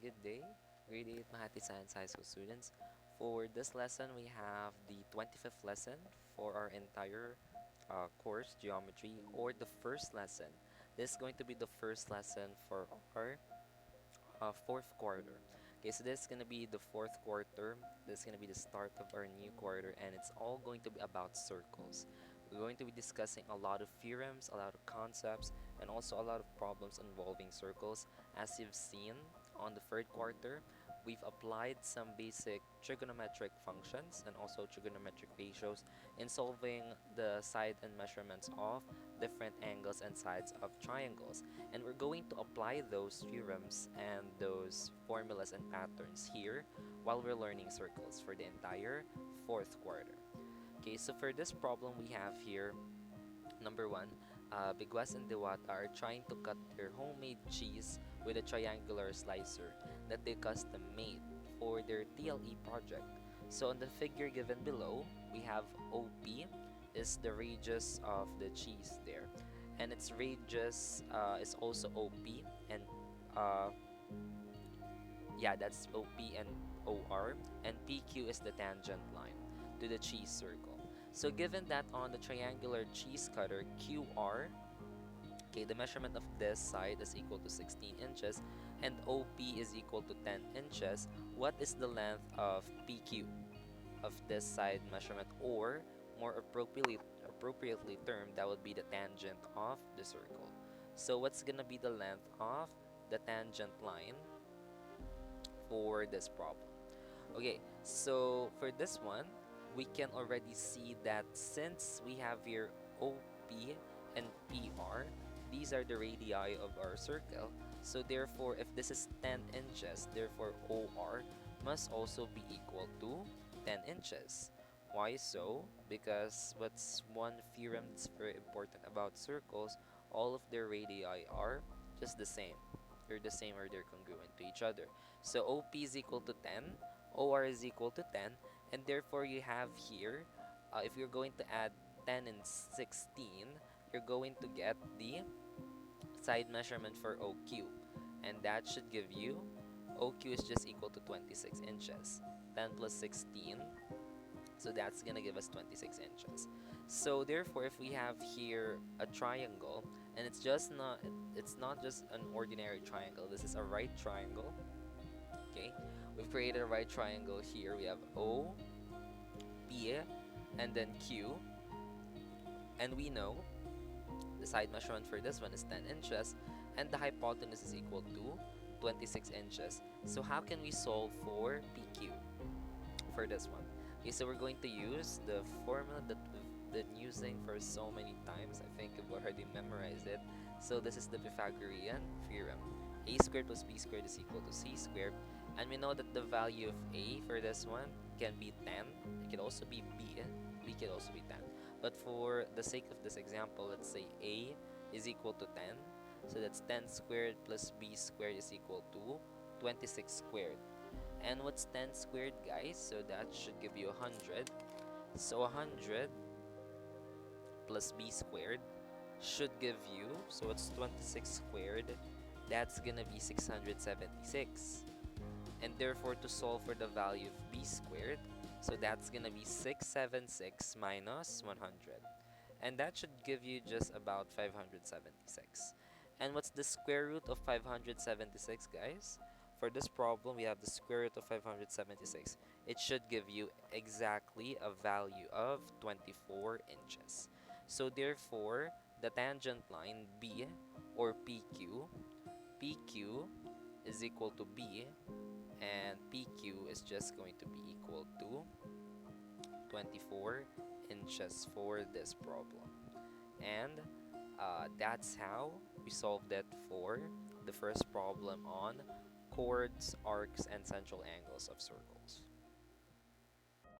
good day, grade 8 Mahati Science High School students. For this lesson, we have the 25th lesson for our entire course, geometry, or the first lesson. This is going to be the first lesson for our fourth quarter. Okay, so this is going to be the fourth quarter. This is going to be the start of our new quarter, and it's all going to be about circles. We're going to be discussing a lot of theorems, a lot of concepts, and also a lot of problems involving circles. As you've seen on the third quarter, we've applied some basic trigonometric functions and also trigonometric ratios in solving the side and measurements of different angles and sides of triangles. And we're going to apply those theorems and those formulas and patterns here while we're learning circles for the entire fourth quarter. Okay, so for this problem we have here, number one, Bigwas and Diwata are trying to cut their homemade cheese with a triangular slicer that they custom made for their TLE project. So on the figure given below, we have OP is the radius of the cheese there, and its radius is also OP, and uh, yeah, that's OP and OR, and PQ is the tangent line to the cheese circle. So given that on the triangular cheese cutter QR, okay, the measurement of this side is equal to 16 inches and OP is equal to 10 inches, what is the length of PQ of this side measurement, or more appropriately termed, that would be the tangent of the circle. So what's gonna be the length of the tangent line for this problem? Okay, so for this one, we can already see that since we have here OP and PR, these are the radii of our circle. So therefore, if this is 10 inches, therefore OR must also be equal to 10 inches. Why so? Because what's one theorem that's very important about circles, all of their radii are just the same. They're the same or they're congruent to each other. So OP is equal to 10, OR is equal to 10, and therefore you have here, if you're going to add 10 and 16, you're going to get the side measurement for OQ, and that should give you OQ is just equal to 26 inches. 10 plus 16, so that's gonna give us 26 inches. So therefore, if we have here a triangle, and it's not just an ordinary triangle, this is a right triangle. Okay, we've created a right triangle here. We have O, P, and then Q, and we know the side measurement for this one is 10 inches, and the hypotenuse is equal to 26 inches. So how can we solve for PQ for this one? Okay, so we're going to use the formula that we've been using for so many times. I think you've already memorized it. So this is the Pythagorean theorem. A squared plus B squared is equal to C squared. And we know that the value of A for this one can be 10. It can also be B. B can also be 10. But for the sake of this example, let's say A is equal to 10. So that's 10 squared plus B squared is equal to 26 squared. And what's 10 squared, guys? So that should give you 100. So 100 plus B squared should give you, so it's 26 squared. That's gonna be 676. And therefore, to solve for the value of B squared, so that's gonna be 676 minus 100. And that should give you just about 576. And what's the square root of 576, guys? For this problem, we have the square root of 576. It should give you exactly a value of 24 inches. So therefore, the tangent line B, or PQ is equal to B, and PQ is just going to be equal to 24 inches for this problem. And that's how we solved it for the first problem on chords, arcs, and central angles of circles.